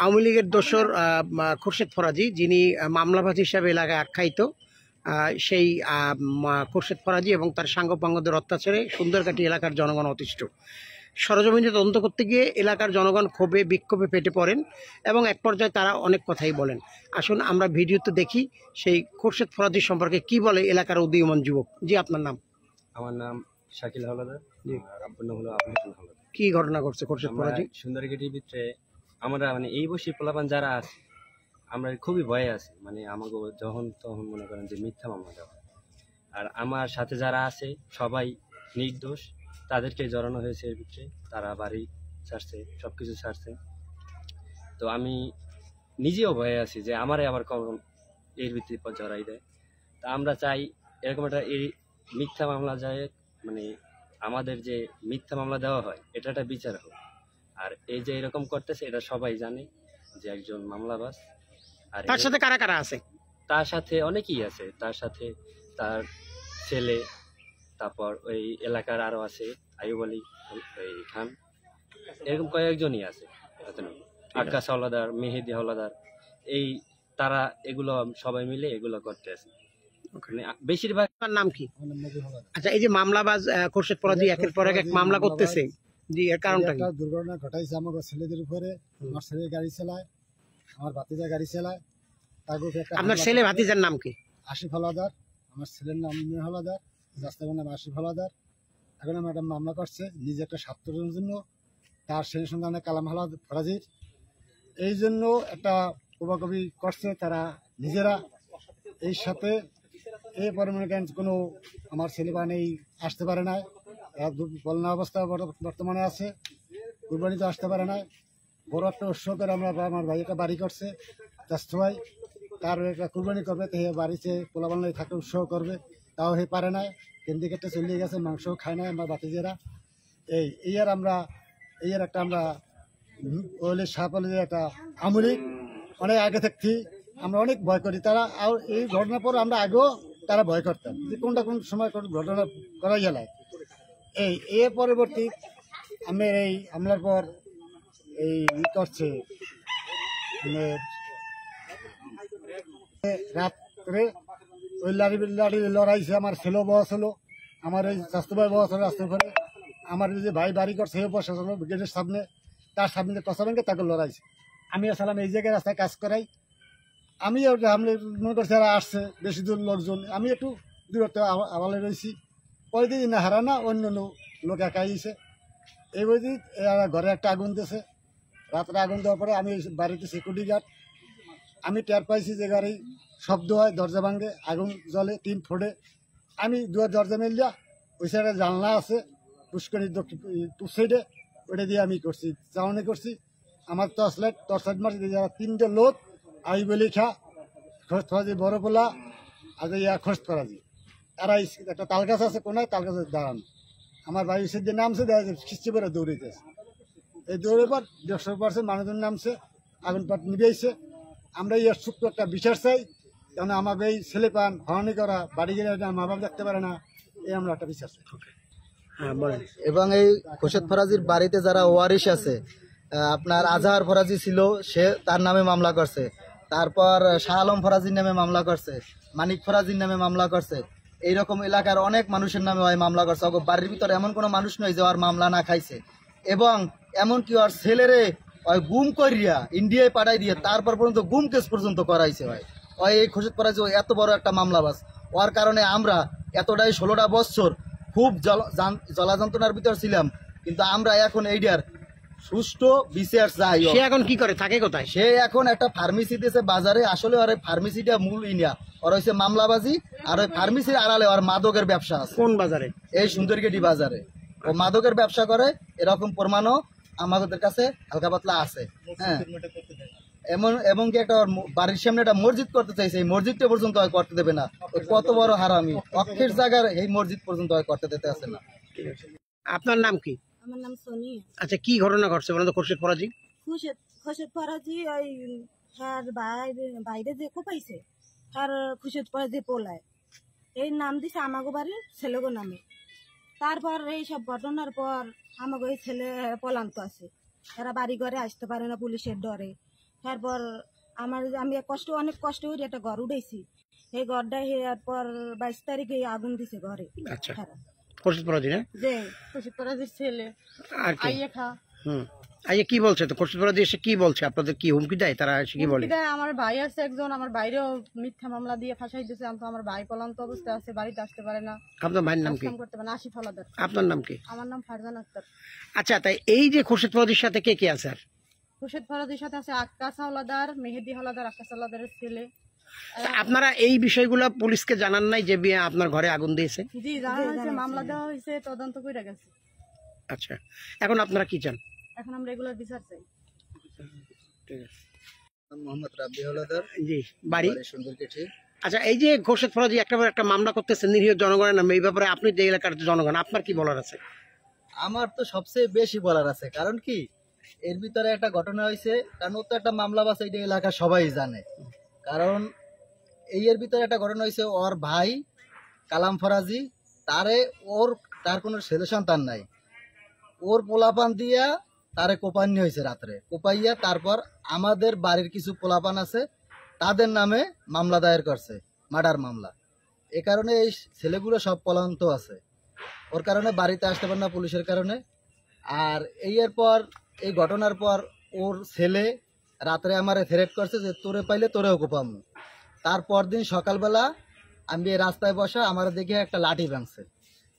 আওয়ামী লীগের দোসর খোরশেদ ফরাজি, যিনি মামলাবাজ হিসাবে এলাকায় আখ্যায়িত, সেই খোরশেদ ফরাজি এবং তার সাঙ্গপাঙ্গদের অত্যাচারে সুন্দরকাটি এলাকার জনগণ অতিষ্ঠ। সরজমিনে তদন্ত করতে গিয়ে এলাকার জনগণ ক্ষোভে বিক্ষোভে পেটে পড়েন এবং এক পর্যায়ে তারা অনেক কথাই বলেন। আসুন আমরা ভিডিওতে দেখি সেই খোরশেদ ফরাজি সম্পর্কে কি বলে এলাকার উদীয়মান যুবক। জি, আপনার নাম? আমার নাম শাকিল হলাদার। জি, আব্বুর নাম হলো আবুল হলাদার। কি ঘটনা ঘটছে খোরশেদ ফরাজি? সুন্দরগেটির ভিতরে আমরা এই বসি পোলাপান যারা আছে আমরা খুবই ভয়ে আছি। আমাকে যখন তখন মনে করেন যে মিথ্যা মামলা দেওয়া, আর আমার সাথে যারা আছে সবাই নির্দোষ, তাদেরকে জড়ানো হয়েছে এর ভিতরে। তারা বাড়ি ছাড়ছে, সবকিছু ছাড়ছে। তো আমি নিজেও ভয়ে আছি যে আমারে আবার কখন এর ভিত্তির পর জড়াই দেয়। তা আমরা চাই এরকম একটা এই মিথ্যা মামলা যায়, আমাদের যে মিথ্যা মামলা দেওয়া হয় এটা একটা বিচার হোক। আর এই যে এরকম করতেছে এটা সবাই জানে যে একজন মামলাবাজ। আর তার সাথে কারা কারা আছে? তার সাথে অনেকেই আছে, তার সাথে তার ছেলে, তারপর ওই এলাকার আরো আছে আইয়ুব আলী খান, এরকম কয়েকজনই আছে। আকাশ হলাদার, মেহেদি হলাদার, এই তারা এগুলো সবাই মিলে এগুলো করতে আছে। বেশিরভাগ। নাম কি? আচ্ছা, এই যে মামলাবাজ খোরশেদ ফরাজি একের পর এক মামলা করতেছে, জি, এর কারণটা কি? দুর্ঘটনা ঘটাইছে আমার ছেলেদের উপরে। আমার ছেলে গাড়ি চালায়, আমার ভাতিজা গাড়ি চালায়। আপনার ছেলে ভাতিজার নাম কি? আশিফ হলাদার। আমার ছেলের নাম মিয়া হলাদার, রাস্তার নাম আশিফ হলাদার। এখন আমার একটা মামলা করছে নিজে একটা স্বার্থের জন্য, তার ছেলের সন্তানে কালাম ফরাজির। এই জন্য একটা কোবাকবি করছে তারা নিজেরা। এই সাথে এই পরিমাণে কোনো আমার ছেলে বানেই আসতে পারে না, বন্যা অবস্থা বর্তমানে আছে, কুরবানি তো আসতে পারে না। বড় একটা উৎসব করে আমরা, আমার ভাই একটা বাড়ি করছে চাষবাই, তার একটা কুরবানি করবে, তো বাড়িতে পোলা বাংলায় থাকে উৎসব করবে, তাও হে পারে না। কেন্দ্রিকেটে চলিয়ে গেছে, মাংসও খায় না আমার বাতিজেরা। এই আর আমরা এই আর একটা আমরা সাহাপালের একটা আমলিক অনেক আগে থাকছি আমরা অনেক ভয় করি। তারা এই ঘটনার পর আমরা আগেও তারা ভয় করতাম যে কোনটা কোন সময় ঘটনা করা গেল। এর পরবর্তী আমি এই হামলার পর এই করছে রাত্রে ওই লাড়ি লড়াইছে। আমার ছেলেও বয়স হলো, আমার এই স্বাস্থ্য ভাই বয়স হলো। রাস্তার ঘরে আমার যে ভাই বাড়ি করছে সে বসে হলো গেটের সামনে, তার সামনে টসা ভেঙে তাকে লড়াইছে। আমি আসলাম এই জায়গায় রাস্তায় কাজ করাই। আমি মনে করছি এরা আসছে বেশি দূর লোকজন, আমি একটু দূরত্ব আওয়ালে রয়েছি। পরে দিন না হারা না, অন্য লোক একাইছে। এই বই এরা ঘরে একটা আগুন দিয়েছে। রাত্রে আগুন দেওয়ার পরে আমি বাড়িতে সিকিউরিটি গার্ড, আমি টের পাইছি যে গাড়ি শব্দ হয়, দরজা ভাঙে, আগুন জ্বলে, টিন ফোড়ে। আমি দুয়ার দরজা মেলিয়া ওই সাইডে জানলা আছে পুষ্করির দক্ষিণ সাইডে, ওইটা দিয়ে আমি করছি, চাউনি করছি। আমার টর্চলাইট মারছি। যারা তিনটে লোক আইয়ুব আলী খা, খোরশেদ ফরাজি বড় পোলা, আর খোরশেদ ফরাজি, এরা একটা তাল গাছ আছে কোনায়, তাল গাছে দাঁড়ানো। আমার বাড়ি যে নামছে খিস্তি করে দৌড়িতেছে। এই দৌড়ের পর 100% মানুষজন নামছে, আগুন পাট নিবেছে। আমরা এই ছোট্ট একটা বিচার চাই, কারণ আমাকে এই ছেলে পান হরানি করা, বাড়ি গেলে মা বাপ দেখতে পারে না, এই আমরা একটা বিচার চাই। এবং এই খোরশেদ ফরাজির বাড়িতে যারা ওয়ারিশ আছে, আপনার আজহার ফরাজি ছিল, সে তার নামে মামলা করছে। তারপর শাহ আলম ফরাজির নামে মামলা করছে, মানিক ফরাজির নামে মামলা করছে। এইরকম এলাকার অনেক মানুষের নামে ওই মামলা করছে। বাড়ির ভিতরে এমন কোনো মানুষ নয় যে ওর মামলা না খাইছে। এবং এমনকি ওর ছেলেরে ওই গুম করিয়া ইন্ডিয়ায় পাঠাই দিয়ে তারপর পর্যন্ত গুম কেস পর্যন্ত করাইছে। ওই এই খোরশেদ ফরাজি এত বড় একটা মামলাবাজ। ওর কারণে আমরা এতটাই 16টা বছর খুব জ্বালা যন্ত্রণার ভিতর ছিলাম। কিন্তু আমরা এখন এইটার সুষ্ঠু বিচার চাই। সে এখন কি করে, থাকে কোথায়? সে এখন একটা ফার্মেসি দিয়েছে বাজারে। আসলে ওর ফার্মেসিটা মূল ইন্ডিয়া, ওর হচ্ছে মামলাবাজি। আর ওই ফার্মেসির আড়ালে ওর মাদকের ব্যবসা আছে। কোন বাজারে? এই সুন্দরগেটি বাজারে ও মাদকের ব্যবসা করে। এরকম প্রমাণও আমাদের কাছে হালকা পাতলা আছে। হ্যাঁ, এবং কি একটা বাড়ির সামনে একটা মসজিদ করতে চাইছে, এই মসজিদটা পর্যন্ত করতে দেবে না। কত বড় হারামি, অক্ষের জায়গার এই মসজিদ পর্যন্ত করতে দিতে আসে না। আপনার নাম কি? আমার নাম সোনিয়া। আচ্ছা, কি ঘটনা ঘটছে বলেন তো খোরশেদ ফরাজি? খোরশেদ ফরাজি ওই বাইরে যে কোপাইছে আর খোরশেদ ফরাজি পোলায় এই নাম দিছে আমাগো বাড়ির ছেলেগো নামে। তারপর এই সব ঘটনার পর আমাগো এই ছেলে পলান্ত আছে, এরা বাড়ি ঘরে আসতে পারে না পুলিশের ডরে। তারপর আমি অনেক কষ্ট করে একটা ঘর উঠেছি, এই ঘরটা হওয়ার পর 22 তারিখে আগুন দিছে ঘরে। আচ্ছা, খুরশেদ ফরাজি না? যে খুরশেদ ফরাজির ছেলে আর কি? আইয়া খা আইয়া কি বলছে? তো খুরশেদ ফরাজি এসে কি বলছে? আপনাদের কি হুমকি দেয় তারা? এসে কি বলে? আমার ভাই আছে একজন, আমার বাইরেও মিথ্যা মামলা দিয়ে ফাঁসাই দিয়েছে। আমার ভাই পলান্ত অবস্থায় আছে, বাড়িতে আসতে পারে না। আপনার ভাইয়ের নাম কি? করতে পারে না। আসিফ হাওলাদার। আপনার নাম কি? আমার নাম ফারজানা আক্তার। আচ্ছা, তাই এই যে খুরশেদ ফরাজির সাথে কে কে আছে? আর খুরশেদ ফরাজির সাথে আছে আক্কাস হাওলাদার, মেহেদি হাওলাদার, আক্কাস হাওলাদারের ছেলে। আপনারা এই বিষয়গুলো পুলিশকে জানান নাই যে আপনার ঘরে আগুন দিয়েছে? জি জানা হয়েছে, মামলা দেওয়া হয়েছে, তদন্ত করে গেছে। আচ্ছা, এখন আপনারা কি চান? এখন আমরা রেগুলার বিচার চাই। ঠিক আছে। মোহাম্মদ রাব্বি হাওলাদার, জি, বাড়ি সুন্দরকেঠি। আচ্ছা, এই যে খুরশেদ ফরাজি একটা মামলা করতেছে নিরীহ জনগণের নামে, এই ব্যাপারে আপনি যে এলাকার জনগণ, আপনার কি বলার আছে? আমার তো সবচেয়ে বেশি বলার আছে, কারণ কি এর ভিতরে একটা ঘটনা হয়েছে, কারণ ও তো একটা মামলা বাস, এইটা এলাকা সবাই জানে। কারণ এর ভিতরে একটা ঘটনা হয়েছে, ওর ভাই কালাম ফরাজি, তার কোনো ছেলে সন্তান নাই, ওর পোলাপান দিয়া তারে কোপানি হয়েছে রাত্রে, কোপাইয়া তারপর আমাদের বাড়ির কিছু পোলাপান আছে তাদের নামে মামলা দায়ের করছে, মার্ডার মামলা। এ কারণে এই ছেলেগুলো সব পলান্ত আছে, ওর কারণে বাড়িতে আসতে পারে না পুলিশের কারণে। আর এর এই ঘটনার পর ওর ছেলে রাত্রে আমারে থ্রেট করছে যে তোরে পাইলে তোরেও কোপামু। তারপর দিন সকালবেলা আমি রাস্তায় বসা, আমার দেখে একটা লাঠি ভাঙছে,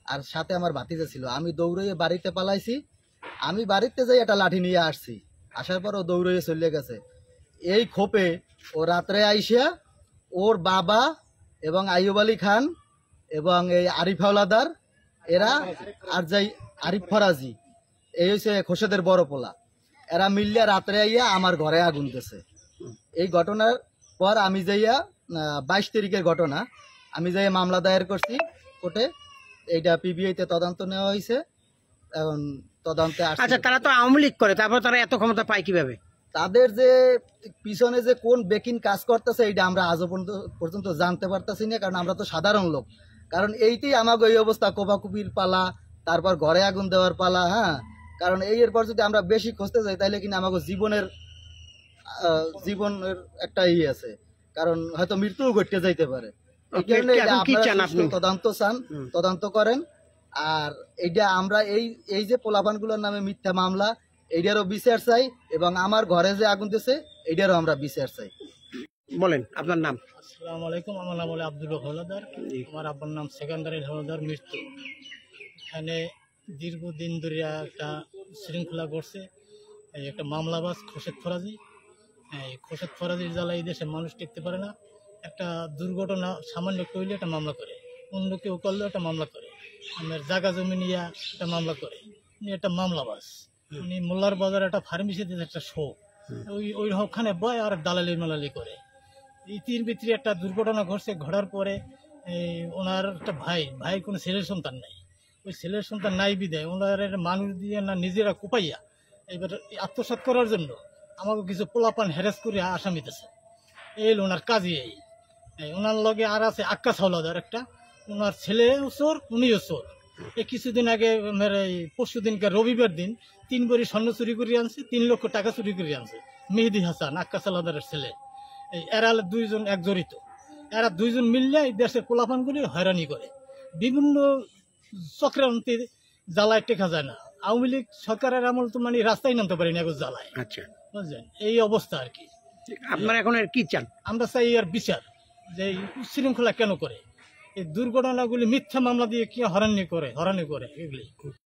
আর সাথে আমার ভাতিজা ছিল। আমি দৌড়িয়ে বাড়িতে পালাইছি, আমি বাড়িতে যাই একটা লাঠি নিয়ে আসছি, আসার পর ও দৌড়িয়ে চলে গেছে। এই ক্ষোভে ও রাত্রে আইসা ওর বাবা এবং আইয়ুব আলী খান এবং এই আরিফ হাওলাদার, এরা আর যাই আরিফ ফরাজি, এই হচ্ছে খোরশেদের বড় পোলা, এরা মিললে রাত্রে আইয়া আমার ঘরে আগুন দিয়েছে। এই ঘটনার পর আমি যাইয়া 22 তারিখের ঘটনা, আমি যাই মামলা দায়ের করছি কোর্টে। এইটা পিবিআইতে তদন্ত নেওয়া হয়েছে, এখন তদন্তে আসছে। আচ্ছা, তারা তো আওয়ামী লীগ করে, তারপর তারা এত ক্ষমতা পায় কিভাবে? তাদের যে পিছনে যে কোন বেকিং কাজ করতেছে এইটা আমরা আজও পর্যন্ত জানতে পারতেছি না, কারণ আমরা তো সাধারণ লোক। কারণ এইতেই আমাকে এই অবস্থা, কোপাকুপির পালা, তারপর ঘরে আগুন দেওয়ার পালা। হ্যাঁ, কারণ এরপর যদি আমরা বেশি খুঁজতে যাই তাহলে কিনা আমাকে জীবনের একটা আছে, কারণ হয়তো মৃত্যুও ঘটতে যাইতে পারে। এই কারণে তদন্ত করেন। আর এইটা আমরা এই যে পোলাপানগুলোর নামে মিথ্যা মামলা, এইটারও বিচার চাই, এবং আমার ঘরে যে আগুন দিয়েছে এইটারও আমরা বিচার চাই। বলেন আপনার নাম। আসসালামু আলাইকুম, আমার নাম হলো আব্দুল হাওলাদার, আমার আব্বার নাম সেকেন্দারি হাওলাদার মৃত্যু। এখানে দীর্ঘদিন ধরে একটা শৃঙ্খলা করছে এই একটা মামলাবাজ খুরশেদ ফরাজি। এই খুরশেদ ফরাজির জ্বালা এই দেশে মানুষ টিকতে পারে না। একটা দুর্ঘটনা সামান্য একটু হইলে একটা মামলা করে, অন্য কেউ করলেও একটা মামলা করে, আমার জায়গা জমি নিয়ে একটা মামলা করে। উনি একটা মামলাবাজ, উনি মোল্লার বাজার একটা ফার্মেসিতে একটা শো, ওই ওখানে বয় আর দালালি মালালি করে। ইতির ভিতরে একটা দুর্ঘটনা ঘটছে, ঘটার পরে ওনার একটা ভাই কোনো ছেলের সন্তান নাই, ওই ছেলের সন্তান নাই বিদায় ওনার মানুষ দিয়ে না নিজেরা কোপাইয়া এবার আত্মসাৎ করার জন্য আমাকে কিছু পোলাপান হ্যারাস করে আসামিতেছে। এই ওনার কাজই এই ওনার লগে আর আছে আক্কাস হাওলাদার একটা, ওনার ছেলেও চোর, উনিও চোর। এই কিছুদিন আগে এই পরশু দিনকে রবিবার দিন 3 ভরি স্বর্ণ চুরি করে আনছে, 3 লক্ষ টাকা চুরি করে আনছে মেহেদি হাসান, আক্কাস হাওলাদারের ছেলে। এরা দুইজন এক জড়িত, এরা দুইজন মিললে এই দেশের পোলাপানগুলি হয়রানি করে, বিভিন্ন চক্রান্তের জ্বালায় টেকা যায় না। আওয়ামী লীগ সরকারের আমল তো মানে রাস্তায় নামতে পারি না জ্বালায়। আচ্ছা, বুঝলেন, এই অবস্থা আর কি। আপনারা এখন আর কি চান? আমরা চাই আর বিচার, যে উচ্ছৃঙ্খলা কেন করে, এই দুর্ঘটনাগুলি মিথ্যা মামলা দিয়ে কি হয়রানি করে এগুলি।